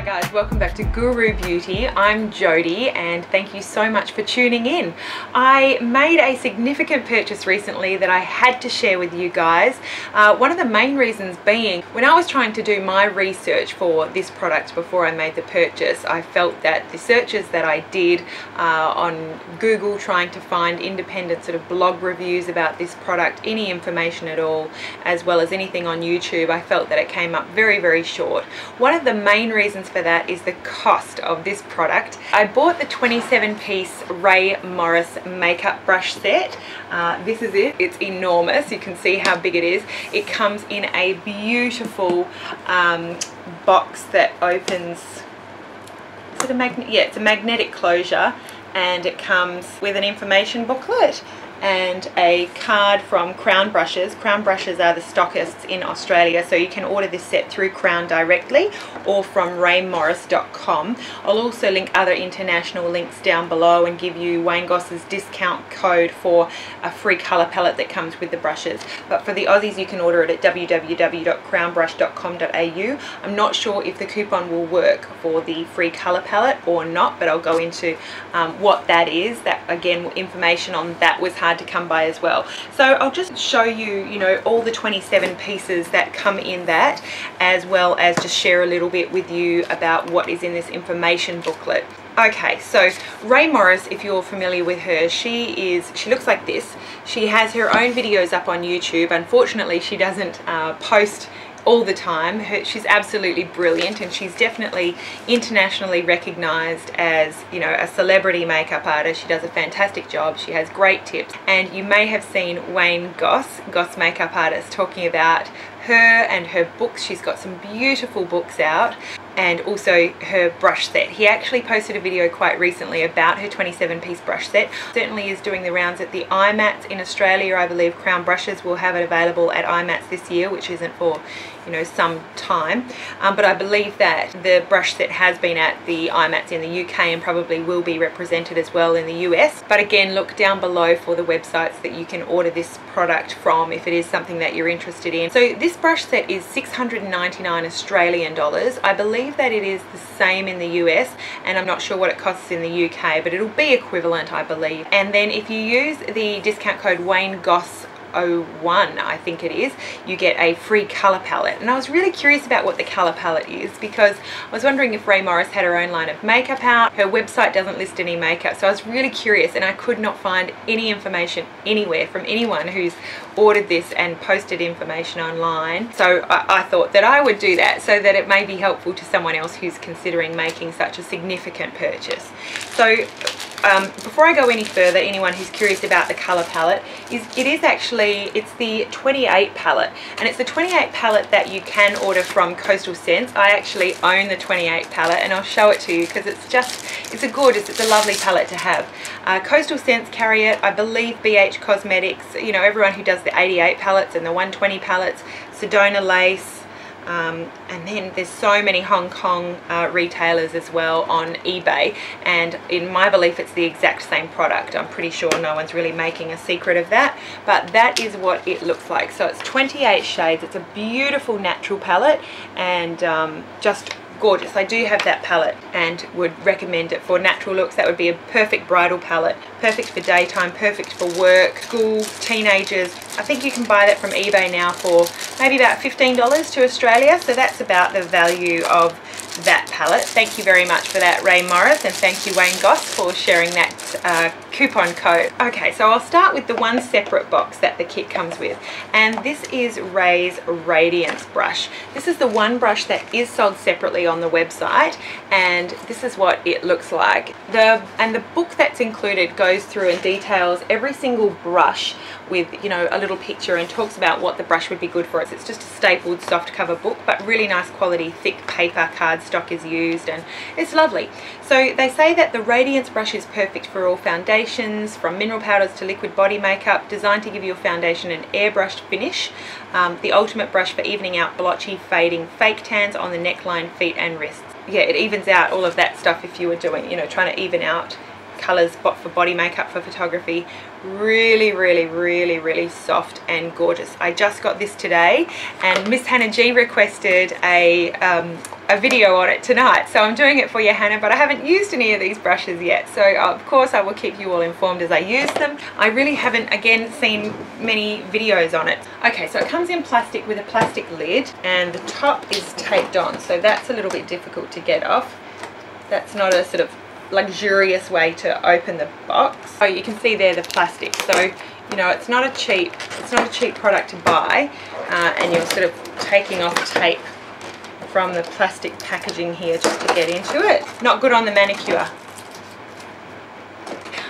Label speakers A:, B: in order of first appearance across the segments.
A: guys, welcome back to Guru Beauty. I'm Jodi and thank you so much for tuning in. I made a significant purchase recently that I had to share with you guys. One of the main reasons being, when I was trying to do my research for this product before I made the purchase, I felt that the searches that I did on Google trying to find independent sort of blog reviews about this product, any information at all, as well as anything on YouTube, I felt that it came up very, very short. One of the main reasons for that is the cost of this product. I bought the 27-piece Ray Morris makeup brush set. This is it. It's enormous. You can see how big it is. It comes in a beautiful box that opens. Is it a magnet? Yeah, it's a magnetic closure, and it comes with an information booklet and a card from Crown Brushes. Crown Brushes are the stockists in Australia, so you can order this set through Crown directly or from raymorris.com. I'll also link other international links down below and give you Wayne Goss's discount code for a free colour palette that comes with the brushes. But for the Aussies, you can order it at www.crownbrush.com.au. I'm not sure if the coupon will work for the free colour palette or not, but I'll go into what that is. That, again, information on that was hard to come by as well. So I'll just show you, all the 27 pieces that come in that, as well as just share a little bit with you about what is in this information booklet. Okay, so Ray Morris, if you're familiar with her, she looks like this. She has her own videos up on YouTube. Unfortunately, she doesn't post all the time. She's absolutely brilliant, and she's definitely internationally recognized as, a celebrity makeup artist. She does a fantastic job. She has great tips, and you may have seen Wayne Goss Makeup Artist, talking about her and her books. She's got some beautiful books out, and also her brush set. He actually posted a video quite recently about her 27-piece brush set. Certainly is doing the rounds at the IMATs in Australia. I believe Crown Brushes will have it available at IMATs this year, which isn't for some time, but I believe that the brush set has been at the IMATs in the UK and probably will be represented as well in the US. But again, look down below for the websites that you can order this product from if it is something that you're interested in. So this brush set is 699 Australian dollars. I believe that it is the same in the US, and I'm not sure what it costs in the UK, but it'll be equivalent, I believe. And then if you use the discount code Wayne Goss 01, I think it is, you get a free colour palette. And I was really curious about what the colour palette is, because I was wondering if Ray Morris had her own line of makeup out. Her website doesn't list any makeup, so I was really curious, and I could not find any information anywhere from anyone who's ordered this and posted information online. So I thought that I would do that, so that it may be helpful to someone else who's considering making such a significant purchase. So before I go any further, anyone who's curious about the colour palette, it's the 28 palette, and it's the 28 palette that you can order from Coastal Scents. I actually own the 28 palette, and I'll show it to you because it's a lovely palette to have. Coastal Scents carry it. I believe BH Cosmetics, everyone who does the 88 palettes and the 120 palettes, Sedona Lace, and then there's so many Hong Kong retailers as well on eBay, and in my belief it's the exact same product. I'm pretty sure no one's really making a secret of that, but that is what it looks like. So it's 28 shades. It's a beautiful natural palette, and just gorgeous. I do have that palette and would recommend it for natural looks. That would be a perfect bridal palette, perfect for daytime, perfect for work, school, teenagers. I think you can buy that from eBay now for maybe about $15 to Australia, so that's about the value of that palette. Thank you very much for that, Ray Morris, and thank you, Wayne Goss, for sharing that coupon code. Okay, so I'll start with the one separate box that the kit comes with, and this is Ray's Radiance Brush. This is the one brush that is sold separately on the website, and this is what it looks like. The book that's included goes through and details every single brush with a little picture, and talks about what the brush would be good for. It's just a stapled soft cover book, but really nice quality thick paper cardstock is used, and it's lovely. So they say that the Radiance Brush is perfect for all foundations, from mineral powders to liquid body makeup, designed to give your foundation an airbrushed finish. The ultimate brush for evening out blotchy, fading fake tans on the neckline, feet and wrists. Yeah, it evens out all of that stuff if you were doing, trying to even out colours for body makeup for photography. Really, really, really, really soft and gorgeous. I just got this today, and Miss Hannah G requested a video on it tonight, so I'm doing it for you, Hannah, but I haven't used any of these brushes yet, so of course I will keep you all informed as I use them. I really haven't, again, seen many videos on it. Okay, so it comes in plastic with a plastic lid, and the top is taped on, so that's a little bit difficult to get off. That's not a sort of luxurious way to open the box. So you can see there the plastic, so you know it's not a cheap product to buy, and you're sort of taking off tape from the plastic packaging here just to get into it. Not good on the manicure.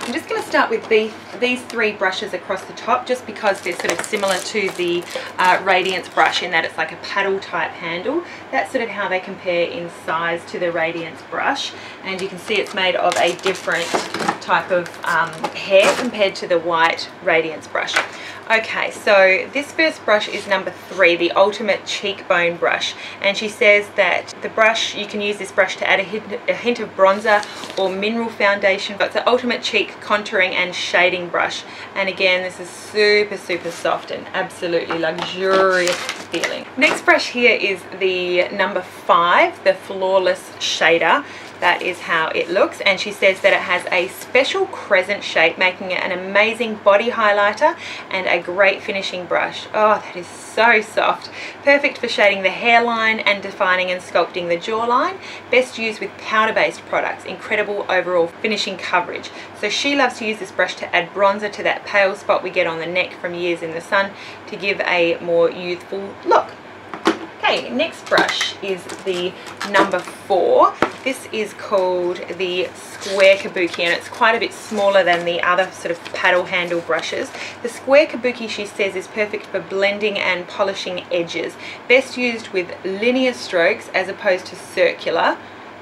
A: I'm just going to start with these three brushes across the top, just because they're sort of similar to the Radiance brush in that it's like a paddle type handle. That's sort of how they compare in size to the Radiance brush, and you can see it's made of a different type of hair compared to the white Radiance brush. Okay, so this first brush is number 3, the Ultimate Cheekbone brush, and she says that the brush, you can use this brush to add a hint of bronzer or mineral foundation. It's the Ultimate Cheek Contouring and Shading brush, and again this is super, super soft and absolutely luxurious feeling. Next brush here is the number 5, the Flawless Shader. That is how it looks, and she says that it has a special crescent shape, making it an amazing body highlighter and a great finishing brush. Oh, that is so soft. Perfect for shading the hairline and defining and sculpting the jawline. Best used with powder-based products. Incredible overall finishing coverage. So she loves to use this brush to add bronzer to that pale spot we get on the neck from years in the sun to give a more youthful look. Okay, next brush is the number 4. This is called the Square Kabuki, and it's quite a bit smaller than the other sort of paddle handle brushes. The Square Kabuki, she says, is perfect for blending and polishing edges. Best used with linear strokes as opposed to circular.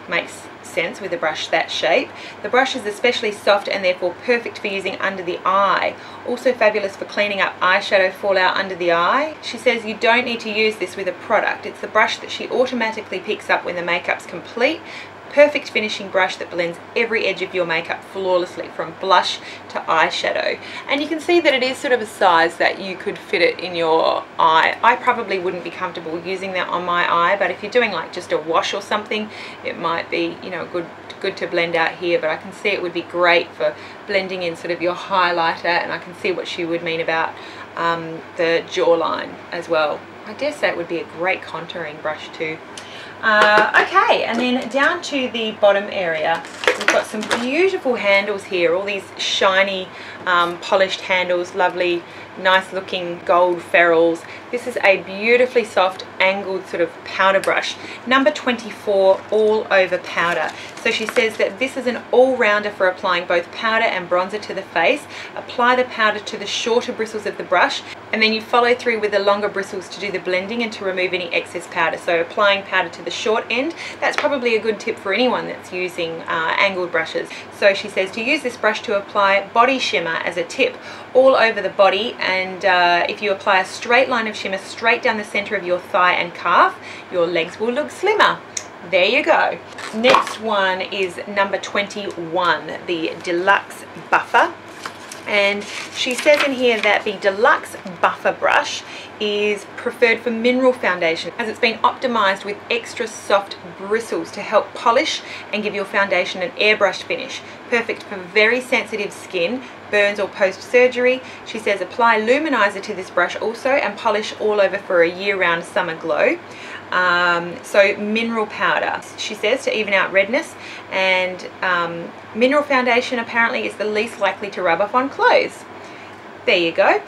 A: Makes sense with a brush that shape. The brush is especially soft and therefore perfect for using under the eye. Also fabulous for cleaning up eyeshadow fallout under the eye. She says you don't need to use this with a product. It's the brush that she automatically picks up when the makeup's complete. Perfect finishing brush that blends every edge of your makeup flawlessly from blush to eyeshadow. And you can see that it is sort of a size that you could fit it in your eye. I probably wouldn't be comfortable using that on my eye, but if you're doing like just a wash or something, it might be, you know, good to blend out here. But I can see it would be great for blending in sort of your highlighter, and I can see what she would mean about the jawline as well. I dare say it would be a great contouring brush too. Okay, and then down to the bottom area, we've got some beautiful handles here, all these shiny polished handles, lovely nice looking gold ferrules. This is a beautifully soft angled sort of powder brush, number 24, all over powder. So she says that this is an all-rounder for applying both powder and bronzer to the face. Apply the powder to the shorter bristles of the brush, and then you follow through with the longer bristles to do the blending and to remove any excess powder. So applying powder to the short end, that's probably a good tip for anyone that's using angled brushes. So she says to use this brush to apply body shimmer as a tip all over the body, and if you apply a straight line of shimmer straight down the center of your thigh and calf, your legs will look slimmer. There you go. Next one is number 21, the Deluxe Buffer. And she says in here that the Deluxe Buffer brush is preferred for mineral foundation, as it's been optimized with extra soft bristles to help polish and give your foundation an airbrushed finish. Perfect for very sensitive skin, burns or post-surgery. She says apply luminizer to this brush also and polish all over for a year-round summer glow. So mineral powder, she says, to even out redness, and mineral foundation apparently is the least likely to rub off on clothes. There you go.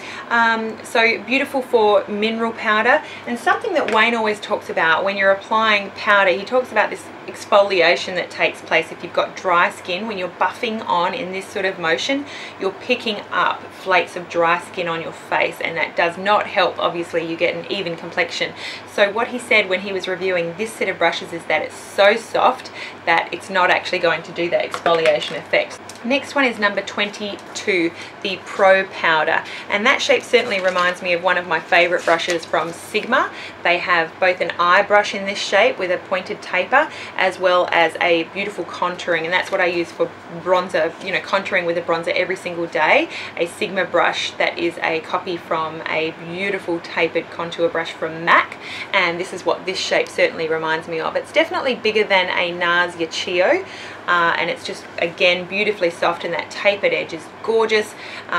A: So beautiful for mineral powder, and something that Wayne always talks about when you're applying powder, he talks about this exfoliation that takes place if you've got dry skin. When you're buffing on in this sort of motion, you're picking up flakes of dry skin on your face, and that does not help. Obviously you get an even complexion. So what he said when he was reviewing this set of brushes is that it's so soft that it's not actually going to do that exfoliation effect. Next one is number 22, the Pro Powder, and that shape certainly reminds me of one of my favorite brushes from Sigma. They have both an eye brush in this shape with a pointed taper, as well as a beautiful contouring, and that's what I use for bronzer, you know, contouring with a bronzer every single day. A Sigma brush that is a copy from a beautiful tapered contour brush from MAC, and this is what this shape certainly reminds me of. It's definitely bigger than a NARS Yachio, and it's just, again, beautifully soft, and that tapered edge is gorgeous.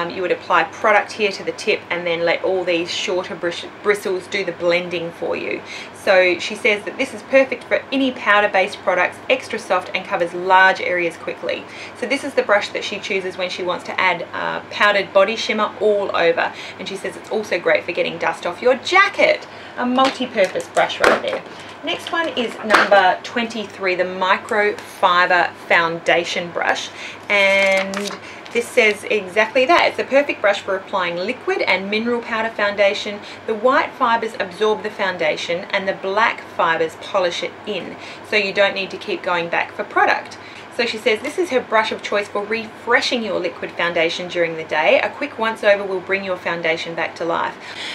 A: You would apply product here to the tip and then let all these shorter bristles do the blending for you. So she says that this is perfect for any powder based products, extra soft and covers large areas quickly. So this is the brush that she chooses when she wants to add powdered body shimmer all over, and she says it's also great for getting dust off your jacket. A multi-purpose brush right there. Next one is number 23, the Microfiber Foundation Brush, and this says exactly that. It's a perfect brush for applying liquid and mineral powder foundation. The white fibers absorb the foundation and the black fibers polish it in, so you don't need to keep going back for product. So she says this is her brush of choice for refreshing your liquid foundation during the day. A quick once over will bring your foundation back to life.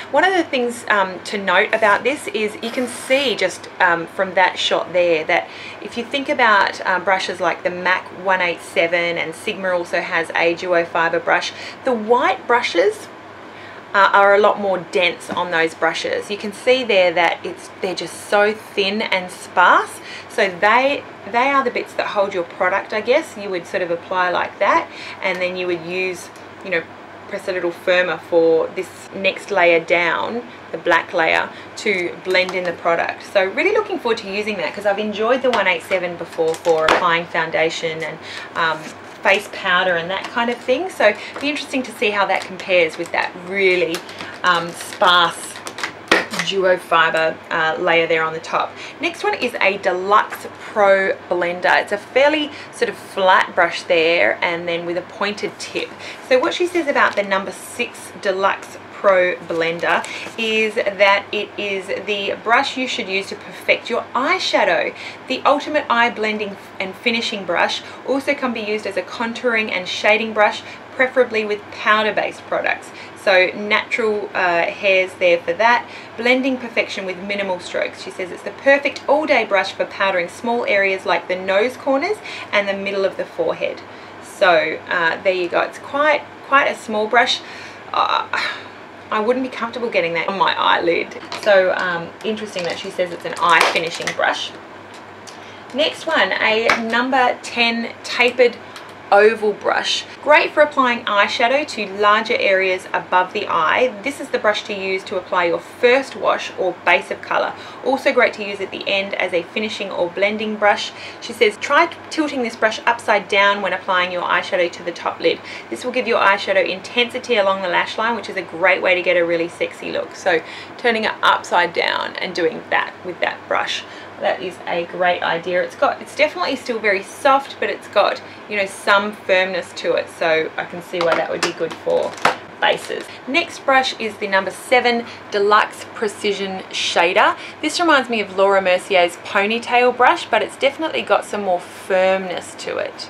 A: One of the things to note about this is you can see just from that shot there that if you think about brushes like the MAC 187, and Sigma also has a duo fiber brush, the white brushes are a lot more dense on those brushes. You can see there that they're just so thin and sparse. So they are the bits that hold your product, I guess. You would sort of apply like that, and then you would use, you know, press a little firmer for this next layer down, the black layer, to blend in the product. So really looking forward to using that, because I've enjoyed the 187 before for applying foundation and face powder and that kind of thing. So it'd be interesting to see how that compares with that really sparse duo fiber layer there on the top. Next one is a Deluxe Pro Blender. It's a fairly sort of flat brush there, and then with a pointed tip. So what she says about the number 6 Deluxe Pro Blender is that it is the brush you should use to perfect your eyeshadow. The ultimate eye blending and finishing brush also can be used as a contouring and shading brush, preferably with powder based products. So natural hairs there for that. Blending perfection with minimal strokes. She says it's the perfect all-day brush for powdering small areas like the nose corners and the middle of the forehead. So there you go. It's quite a small brush. I wouldn't be comfortable getting that on my eyelid. So interesting that she says it's an eye finishing brush. Next one, a number 10 tapered oval brush. Great for applying eyeshadow to larger areas above the eye. This is the brush to use to apply your first wash or base of color. Also great to use at the end as a finishing or blending brush. She says try tilting this brush upside down when applying your eyeshadow to the top lid. This will give your eyeshadow intensity along the lash line, which is a great way to get a really sexy look. So turning it upside down and doing that with that brush. That is a great idea. It's definitely still very soft, but it's got, you know, some firmness to it, so I can see why that would be good for bases. Next brush is the number 7 Deluxe Precision Shader. This reminds me of Laura Mercier's ponytail brush, but it's definitely got some more firmness to it.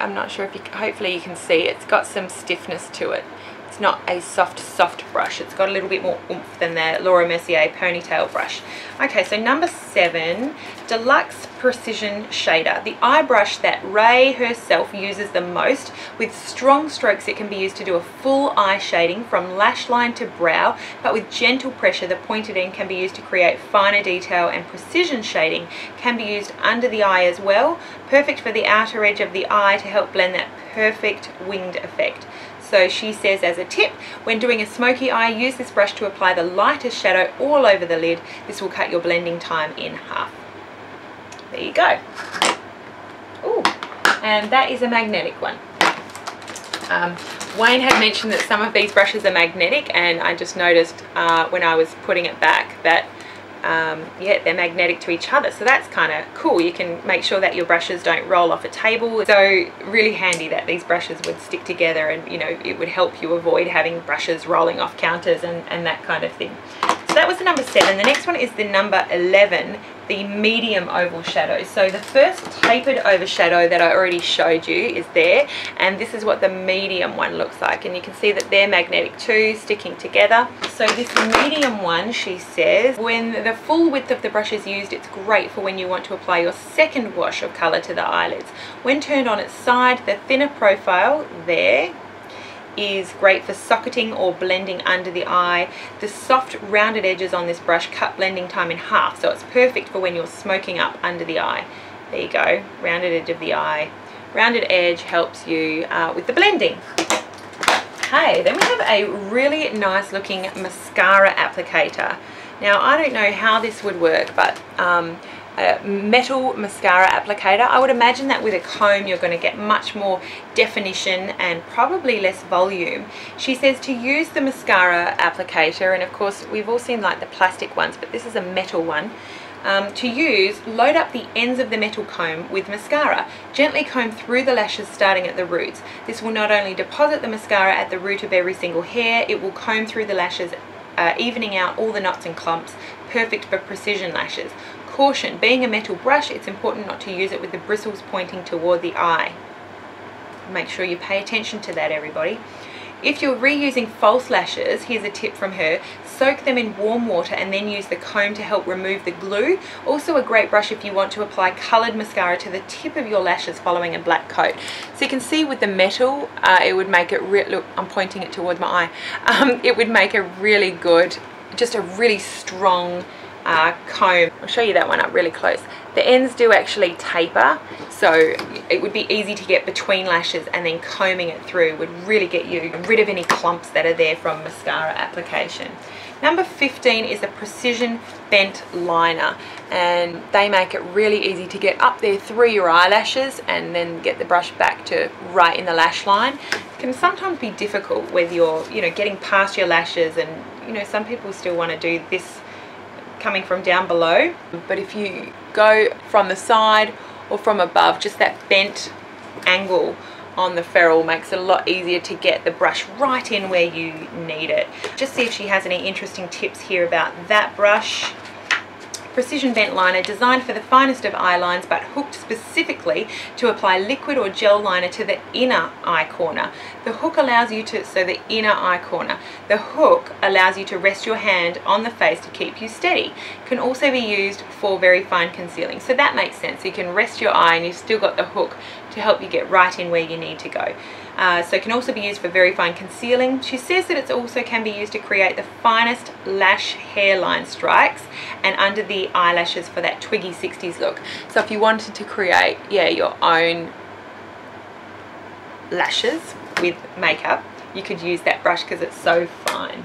A: I'm not sure if hopefully you can see it's got some stiffness to it. It's not a soft brush. It's got a little bit more oomph than the Laura Mercier ponytail brush. Okay, so number 7, Deluxe Precision Shader. The eye brush that Ray herself uses the most. With strong strokes, it can be used to do a full eye shading from lash line to brow, but with gentle pressure, the pointed end can be used to create finer detail, and precision shading can be used under the eye as well. Perfect for the outer edge of the eye to help blend that perfect winged effect. So she says as a tip, when doing a smoky eye, use this brush to apply the lightest shadow all over the lid. This will cut your blending time in half. There you go. Ooh, and that is a magnetic one. Wayne had mentioned that some of these brushes are magnetic, and I just noticed when I was putting it back that yeah, they're magnetic to each other, so that's kind of cool. You can make sure that your brushes don't roll off a table, so really handy that these brushes would stick together, and you know, it would help you avoid having brushes rolling off counters and that kind of thing. So that was the number 7. The next one is the number 11, the medium oval shadow. So the first tapered over shadow that I already showed you is there, and this is what the medium one looks like, and you can see that they're magnetic too, sticking together. So this medium one, she says, when the full width of the brush is used, it's great for when you want to apply your second wash of colour to the eyelids. When turned on its side, the thinner profile there is great for socketing or blending under the eye. The soft rounded edges on this brush cut blending time in half, so it's perfect for when you're smoking up under the eye. There you go, rounded edge of the eye. Rounded edge helps you with the blending. Okay, then we have a really nice looking mascara applicator. Now I don't know how this would work, but a metal mascara applicator. I would imagine that with a comb you're going to get much more definition and probably less volume. She says to use the mascara applicator, and of course we've all seen like the plastic ones, but this is a metal one. To use, load up the ends of the metal comb with mascara. Gently comb through the lashes starting at the roots. This will not only deposit the mascara at the root of every single hair, it will comb through the lashes, evening out all the knots and clumps. Perfect for precision lashes. Caution, being a metal brush, it's important not to use it with the bristles pointing toward the eye. Make sure you pay attention to that, everybody. If you're reusing false lashes, here's a tip from her. Soak them in warm water and then use the comb to help remove the glue. Also a great brush if you want to apply coloured mascara to the tip of your lashes following a black coat. So you can see with the metal, it would make it, look, I'm pointing it towards my eye. It would make a really good, just a really strong comb. I'll show you that one up really close. The ends do actually taper, so it would be easy to get between lashes, and then combing it through would really get you rid of any clumps that are there from mascara application. Number 15 is a precision bent liner, and they make it really easy to get up there through your eyelashes and then get the brush back to right in the lash line. It can sometimes be difficult whether you're, getting past your lashes, and some people still want to do this coming from down below, but if you go from the side or from above, just that bent angle on the ferrule makes it a lot easier to get the brush right in where you need it. Just see if she has any interesting tips here about that brush. Precision bent liner, designed for the finest of eye lines but hooked specifically to apply liquid or gel liner to the inner eye corner. The hook allows you to, the inner eye corner. The hook allows you to rest your hand on the face to keep you steady. Can also be used for very fine concealing. So that makes sense. You can rest your eye and you've still got the hook to help you get right in where you need to go. So it can also be used for very fine concealing. She says that it also can be used to create the finest lash hairline strikes and under the eyelashes for that twiggy 60s look. So if you wanted to create, your own lashes with makeup, you could use that brush because it's so fine.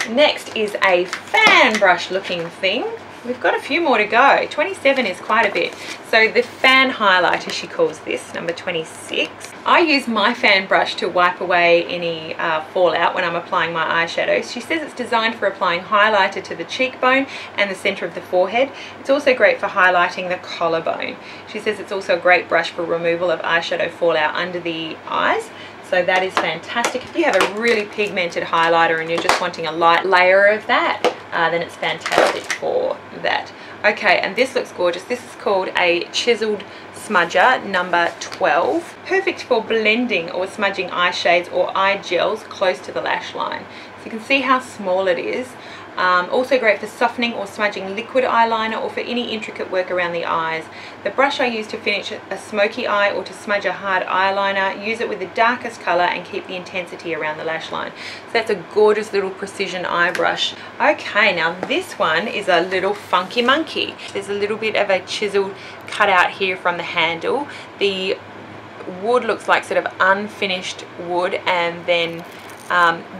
A: Next is a fan brush looking thing. We've got a few more to go. 27 is quite a bit. So the fan highlighter, she calls this, number 26. I use my fan brush to wipe away any fallout when I'm applying my eyeshadows. She says it's designed for applying highlighter to the cheekbone and the center of the forehead. It's also great for highlighting the collarbone. She says it's also a great brush for removal of eyeshadow fallout under the eyes. So that is fantastic. If you have a really pigmented highlighter and you're just wanting a light layer of that, then it's fantastic for that. Okay, and this looks gorgeous. This is called a Chiseled Smudger, number 12. Perfect for blending or smudging eye shades or eye gels close to the lash line. So you can see how small it is. Also great for softening or smudging liquid eyeliner or for any intricate work around the eyes. The brush I use to finish a smoky eye or to smudge a hard eyeliner. Use it with the darkest colour and keep the intensity around the lash line. So that's a gorgeous little precision eye brush. Okay, now this one is a little funky monkey. There's a little bit of a chiseled cutout here from the handle. The wood looks like sort of unfinished wood, and then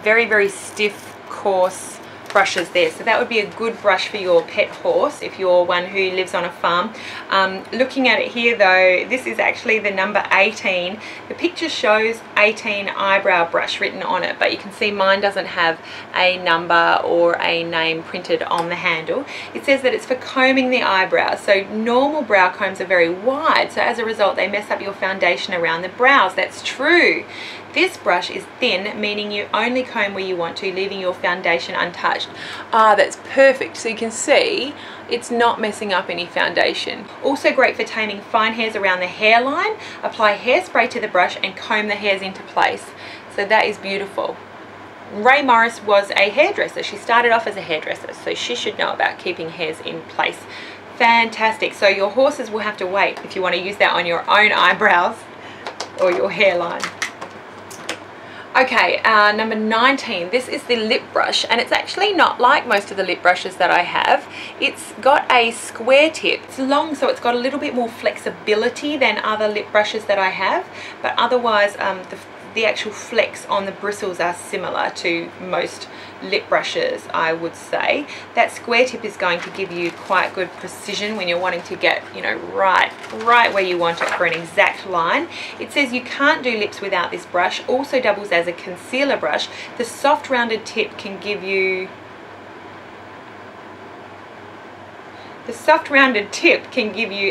A: very, very stiff, coarse brushes there. So that would be a good brush for your pet horse if you're one who lives on a farm. Looking at it here though, this is actually the number 18. The picture shows 18 eyebrow brush written on it, but you can see mine doesn't have a number or a name printed on the handle. It says that it's for combing the eyebrows. So normal brow combs are very wide, so as a result they mess up your foundation around the brows. That's true. This brush is thin, meaning you only comb where you want to, leaving your foundation untouched. attached. Ah, that's perfect. So you can see it's not messing up any foundation. Also great for taming fine hairs around the hairline. Apply hairspray to the brush and comb the hairs into place. So that is beautiful. Ray Morris was a hairdresser. She started off as a hairdresser, so she should know about keeping hairs in place. Fantastic. So your horses will have to wait if you want to use that on your own eyebrows or your hairline. Okay, number 19, this is the lip brush, and it's actually not like most of the lip brushes that I have. It's got a square tip. It's long, so it's got a little bit more flexibility than other lip brushes that I have, but otherwise the actual flex on the bristles are similar to most lip brushes, I would say. That square tip is going to give you quite good precision when you're wanting to get, you know, right where you want it for an exact line. It says you can't do lips without this brush. Also doubles as a concealer brush. The soft rounded tip can give you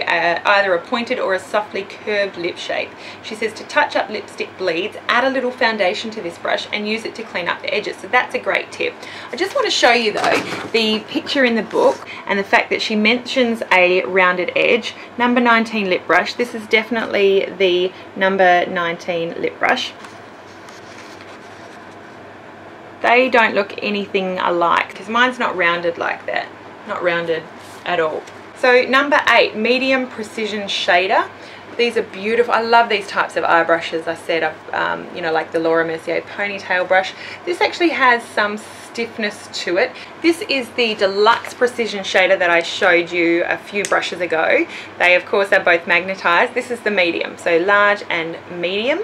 A: either a pointed or a softly curved lip shape. She says to touch up lipstick bleeds, add a little foundation to this brush and use it to clean up the edges. So that's a great tip. I just want to show you though the picture in the book and the fact that she mentions a rounded edge. Number 19 lip brush. This is definitely the number 19 lip brush. They don't look anything alike because mine's not rounded like that. Not rounded at all. So number 8, medium precision shader. These are beautiful. I love these types of eye brushes. I said, you know, like the Laura Mercier ponytail brush. This actually has some stiffness to it. This is the Deluxe Precision Shader that I showed you a few brushes ago. They of course are both magnetized. This is the medium, so large and medium.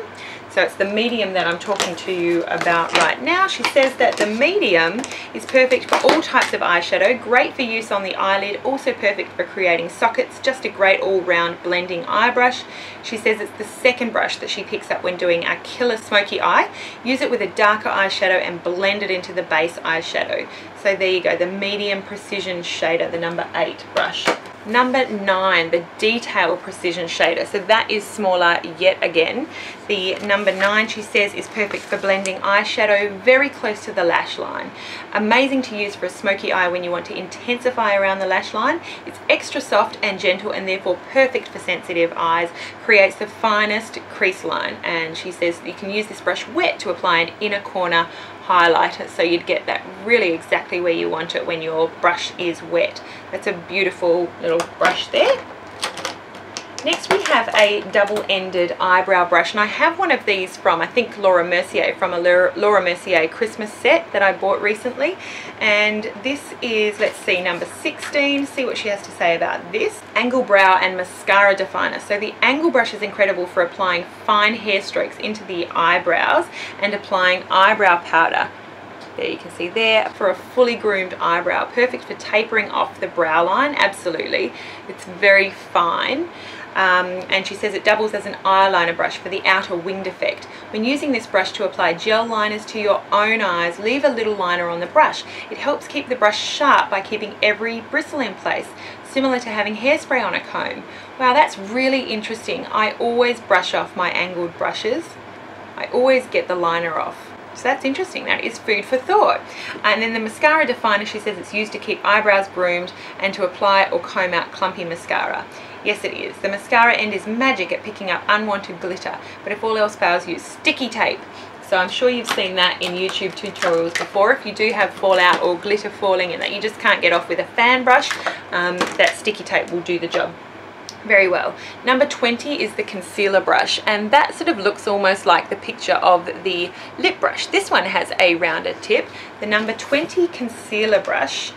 A: So it's the medium that I'm talking to you about right now. She says that the medium is perfect for all types of eyeshadow, great for use on the eyelid, also perfect for creating sockets, just a great all-round blending eye brush. She says it's the second brush that she picks up when doing a killer smoky eye. Use it with a darker eyeshadow and blend it into the base eyeshadow. So there you go, the medium precision shader, the number 8 brush. Number 9, the Detail Precision Shader. So that is smaller yet again. The number 9, she says, is perfect for blending eyeshadow very close to the lash line. Amazing to use for a smoky eye when you want to intensify around the lash line. It's extra soft and gentle and therefore perfect for sensitive eyes. Creates the finest crease line. And she says you can use this brush wet to apply an inner corner highlighter, so you'd get that really exactly where you want it when your brush is wet. That's a beautiful little brush there. Next we have a double-ended eyebrow brush, and I have one of these from, I think, Laura Mercier, from a Laura Mercier Christmas set that I bought recently. And this is, let's see, number 16. See what she has to say about this. Angle Brow and Mascara Definer. So the angle brush is incredible for applying fine hair strokes into the eyebrows and applying eyebrow powder. There you can see there, for a fully groomed eyebrow. Perfect for tapering off the brow line, absolutely. It's very fine. And she says it doubles as an eyeliner brush for the outer winged effect. When using this brush to apply gel liners to your own eyes, leave a little liner on the brush. It helps keep the brush sharp by keeping every bristle in place, similar to having hairspray on a comb. Wow, that's really interesting. I always brush off my angled brushes. I always get the liner off. So that's interesting. That is food for thought. And then the Mascara Definer, she says it's used to keep eyebrows groomed and to apply or comb out clumpy mascara. Yes, it is. The mascara end is magic at picking up unwanted glitter, but if all else fails, use sticky tape. So I'm sure you've seen that in YouTube tutorials before. If you do have fallout or glitter falling and that you just can't get off with a fan brush, that sticky tape will do the job very well. Number 20 is the concealer brush, and that sort of looks almost like the picture of the lip brush. This one has a rounded tip. The number 20 concealer brush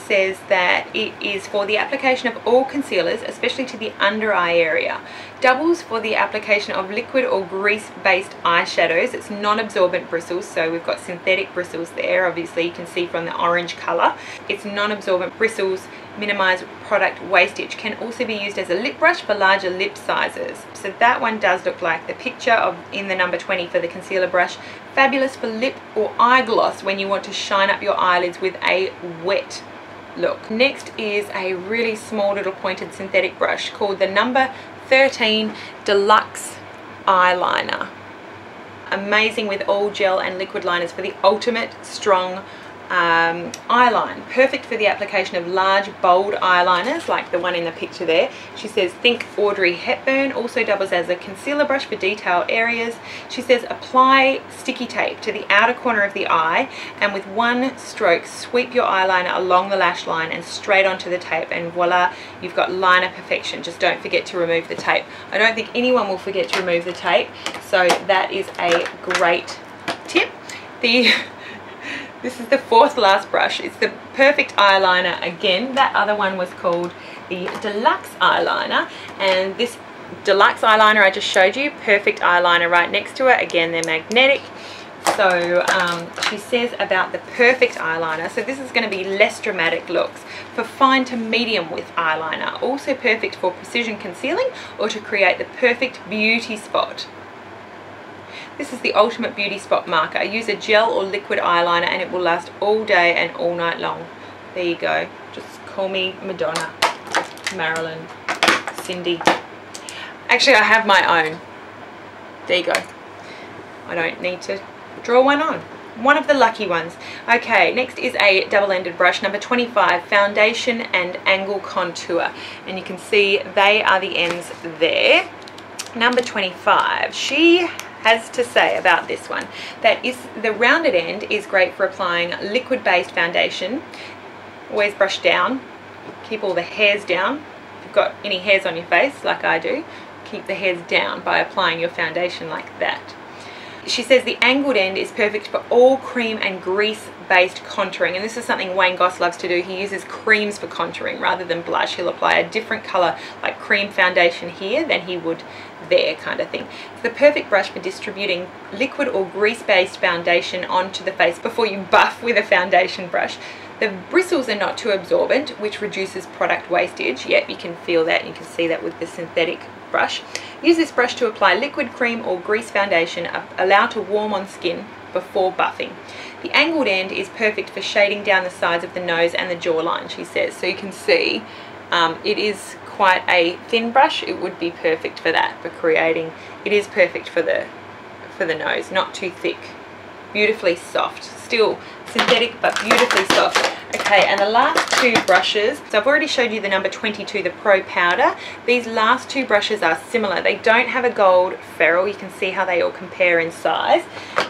A: says that it is for the application of all concealers, especially to the under eye area. Doubles for the application of liquid or grease-based eyeshadows. It's non-absorbent bristles, so we've got synthetic bristles there. Obviously, you can see from the orange color. It's non-absorbent bristles, minimize product wastage. Can also be used as a lip brush for larger lip sizes. So that one does look like the picture of in the number 20 for the concealer brush. Fabulous for lip or eye gloss when you want to shine up your eyelids with a wet look. Next is a really small little pointed synthetic brush called the number 13 Deluxe Eyeliner. Amazing with all gel and liquid liners for the ultimate strong eyeline, perfect for the application of large bold eyeliners like the one in the picture there. She says think Audrey Hepburn, also doubles as a concealer brush for detail areas. She says apply sticky tape to the outer corner of the eye and with one stroke sweep your eyeliner along the lash line and straight onto the tape, and voila, you've got liner perfection. Just don't forget to remove the tape. I don't think anyone will forget to remove the tape, so that is a great tip. This is the fourth last brush. It's the Perfect Eyeliner again. That other one was called the Deluxe Eyeliner, and this Deluxe Eyeliner I just showed you, Perfect Eyeliner right next to it. Again, they're magnetic. So she says about the Perfect Eyeliner, so this is going to be less dramatic looks for fine to medium width eyeliner, also perfect for precision concealing or to create the perfect beauty spot. This is the ultimate beauty spot marker. Use a gel or liquid eyeliner and it will last all day and all night long. There you go. Just call me Madonna, Marilyn, Cindy. Actually, I have my own. There you go. I don't need to draw one on. One of the lucky ones. Okay, next is a double-ended brush, number 25, Foundation and Angle Contour. And you can see they are the ends there. Number 25, she has to say about this one that is the rounded end is great for applying liquid based foundation. Always brush down, keep all the hairs down. If you've got any hairs on your face like I do, keep the hairs down by applying your foundation like that. She says the angled end is perfect for all cream and grease based contouring, and this is something Wayne Goss loves to do. He uses creams for contouring rather than blush. He'll apply a different colour like cream foundation here than he would there, kind of thing. It's the perfect brush for distributing liquid or grease based foundation onto the face before you buff with a foundation brush. The bristles are not too absorbent, which reduces product wastage. Yep, you can feel that, you can see that with the synthetic brush. Use this brush to apply liquid cream or grease foundation, allow to warm on skin before buffing. The angled end is perfect for shading down the sides of the nose and the jawline, she says. So you can see it is quite a thin brush. It would be perfect for that, for creating. It is perfect for the nose, not too thick. Beautifully soft, still synthetic but beautifully soft. Okay, and the last two brushes, so I've already showed you the number 22, the Pro Powder. These last two brushes are similar. They don't have a gold ferrule. You can see how they all compare in size.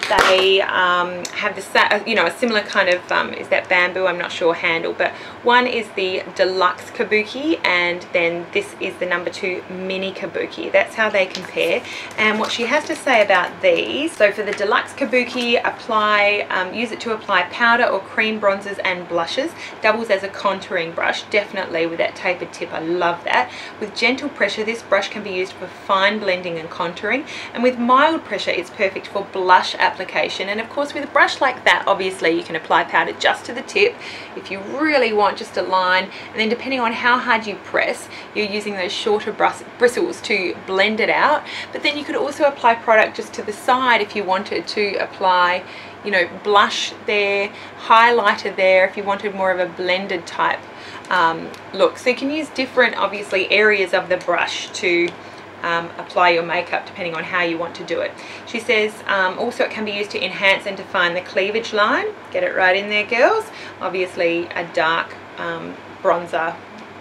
A: They have the, you know, a similar kind of, is that bamboo? I'm not sure, handle, but one is the Deluxe Kabuki and then this is the number 2 Mini Kabuki. That's how they compare. And what she has to say about these, so for the Deluxe Kabuki, use it to apply powder or cream bronzers and blushes. Doubles as a contouring brush, definitely with that tapered tip. I love that. With gentle pressure, this brush can be used for fine blending and contouring, and with mild pressure it's perfect for blush application. And of course with a brush like that, obviously you can apply powder just to the tip if you really want just a line, and then depending on how hard you press, you're using those shorter bristles to blend it out. But then you could also apply product just to the side if you wanted to apply, you know, blush there, highlighter there, if you wanted more of a blended type look. So you can use different, obviously, areas of the brush to apply your makeup depending on how you want to do it. She says also it can be used to enhance and define the cleavage line. Get it right in there, girls. Obviously a dark bronzer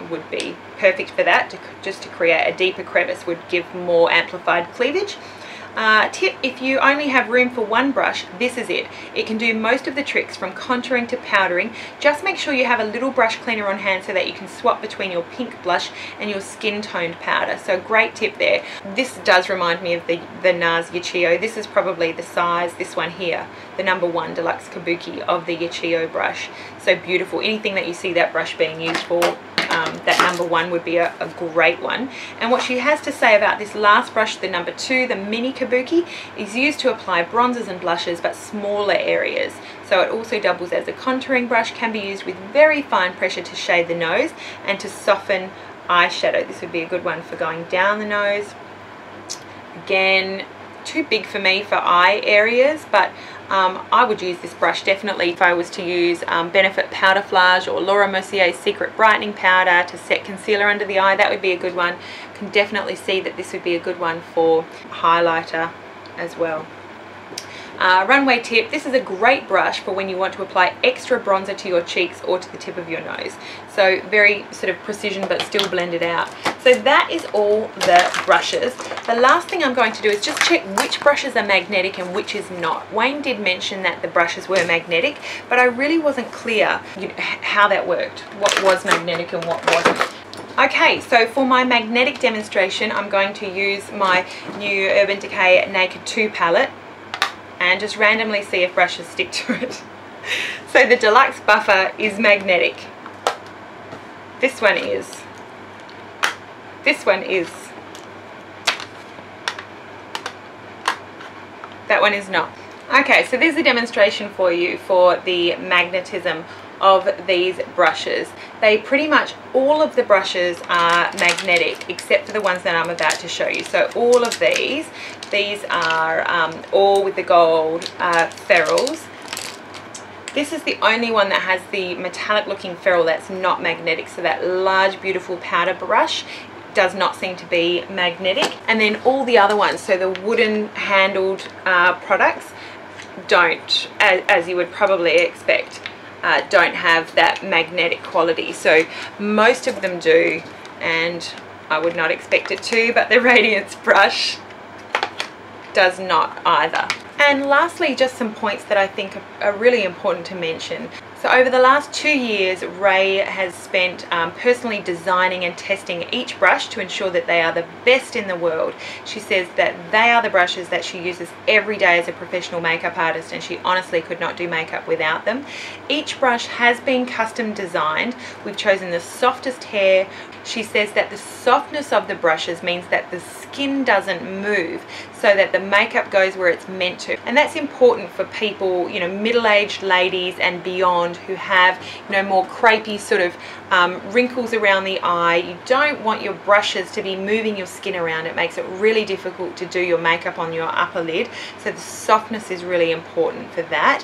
A: would be perfect for that, just to create a deeper crevice, would give more amplified cleavage. Tip, if you only have room for one brush, this is it. It can do most of the tricks from contouring to powdering. Just make sure you have a little brush cleaner on hand so that you can swap between your pink blush and your skin toned powder. So great tip there. This does remind me of the NARS Yichio. This is probably the size, this one here, the number 1 Deluxe Kabuki of the Yichio brush. So beautiful. Anything that you see that brush being used for, that number 1 would be a great one. And what she has to say about this last brush, the number 2, the Mini Kabuki, is used to apply bronzers and blushes but smaller areas. So it also doubles as a contouring brush, can be used with very fine pressure to shade the nose and to soften eyeshadow. This would be a good one for going down the nose. Again, too big for me for eye areas, but I would use this brush definitely if I was to use Benefit Powder Flage or Laura Mercier's Secret Brightening Powder to set concealer under the eye. That would be a good one. Can definitely see that this would be a good one for highlighter as well. Runway tip, this is a great brush for when you want to apply extra bronzer to your cheeks or to the tip of your nose. So very sort of precision but still blended out. So that is all the brushes. The last thing I'm going to do is just check which brushes are magnetic and which is not. Wayne did mention that the brushes were magnetic, but I really wasn't clear, you know, how that worked. What was magnetic and what wasn't. Okay, so for my magnetic demonstration, I'm going to use my new Urban Decay Naked 2 palette and just randomly see if brushes stick to it. So the Deluxe Buffer is magnetic. This one is. This one is. That one is not. Okay, so there's a demonstration for you for the magnetism of these brushes. They pretty much, all of the brushes are magnetic except for the ones that I'm about to show you. So all of these are all with the gold ferrules. This is the only one that has the metallic looking ferrule that's not magnetic. So that large beautiful powder brush does not seem to be magnetic. And then all the other ones, so the wooden handled products don't, as you would probably expect, don't have that magnetic quality. So most of them do, and I would not expect it to, but the Radiance Brush does not either. And lastly, just some points that I think are really important to mention. So over the last 2 years, Ray has spent personally designing and testing each brush to ensure that they are the best in the world. She says that they are the brushes that she uses every day as a professional makeup artist, and she honestly could not do makeup without them. Each brush has been custom designed. We've chosen the softest hair. She says that the softness of the brushes means that the skin doesn't move, so that the makeup goes where it's meant to. And that's important for people, you know, middle-aged ladies and beyond who have, you know, more crepey sort of wrinkles around the eye. You don't want your brushes to be moving your skin around. It makes it really difficult to do your makeup on your upper lid. So the softness is really important for that.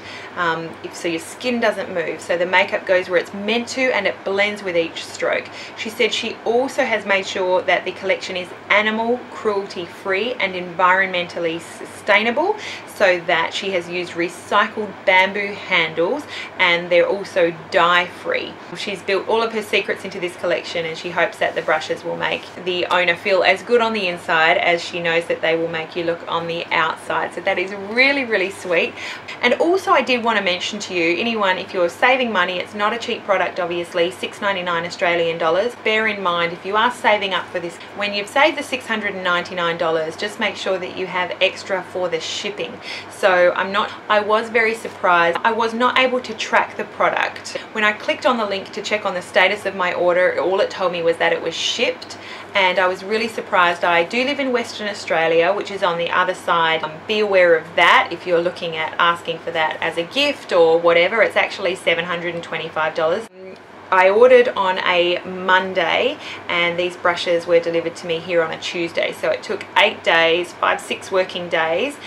A: So your skin doesn't move, so the makeup goes where it's meant to and it blends with each stroke. She said she also has made sure that the collection is animal cruelty free and environmentally sustainable, so that she has used recycled bamboo handles, and they're also dye free. She's built all of her secrets into this collection, and she hopes that the brushes will make the owner feel as good on the inside as she knows that they will make you look on the outside. So that is really, really sweet. And also I did want to mention to you, anyone, if you're saving money, it's not a cheap product obviously, $6.99 Australian dollars. Bear in mind, if you are saving up for this, when you've saved the $699, just make sure that you have extra for the shipping. So I was very surprised. I was not able to track the product. When I clicked on the link to check on the status of my order, all it told me was that it was shipped, and I was really surprised. I do live in Western Australia, which is on the other side. Be aware of that if you're looking at asking for that as a gift or whatever. It's actually $725. I ordered on a Monday, and these brushes were delivered to me here on a Tuesday. So it took 8 days, 5-6 working days,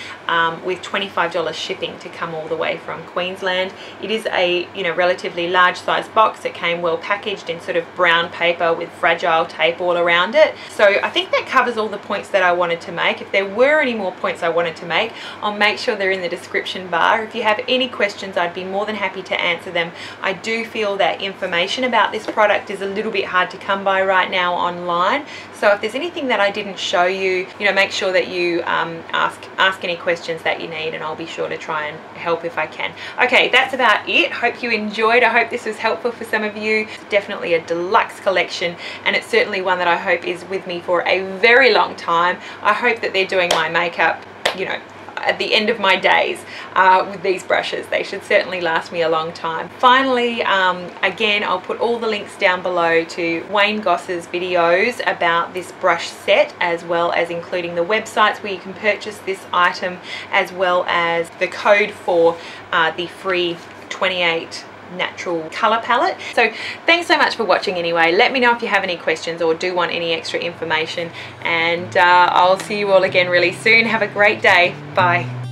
A: with $25 shipping to come all the way from Queensland. It is a, you know, relatively large size box. It came well packaged in sort of brown paper with fragile tape all around it. So I think that covers all the points that I wanted to make. If there were any more points I wanted to make, I'll make sure they're in the description bar. If you have any questions, I'd be more than happy to answer them. I do feel that information about this product is a little bit hard to come by right now online. So if there's anything that I didn't show you, you know, make sure that you ask any questions that you need, and I'll be sure to try and help if I can. Okay, that's about it. Hope you enjoyed. I hope this was helpful for some of you. It's definitely a deluxe collection, and it's certainly one that I hope is with me for a very long time. I hope that they're doing my makeup, you know, at the end of my days with these brushes. They should certainly last me a long time. Finally, again, I'll put all the links down below to Wayne Goss's videos about this brush set, as well as including the websites where you can purchase this item, as well as the code for the free 28 natural color palette. So thanks so much for watching anyway. Let me know if you have any questions or do want any extra information, and I'll see you all again really soon. Have a great day. Bye.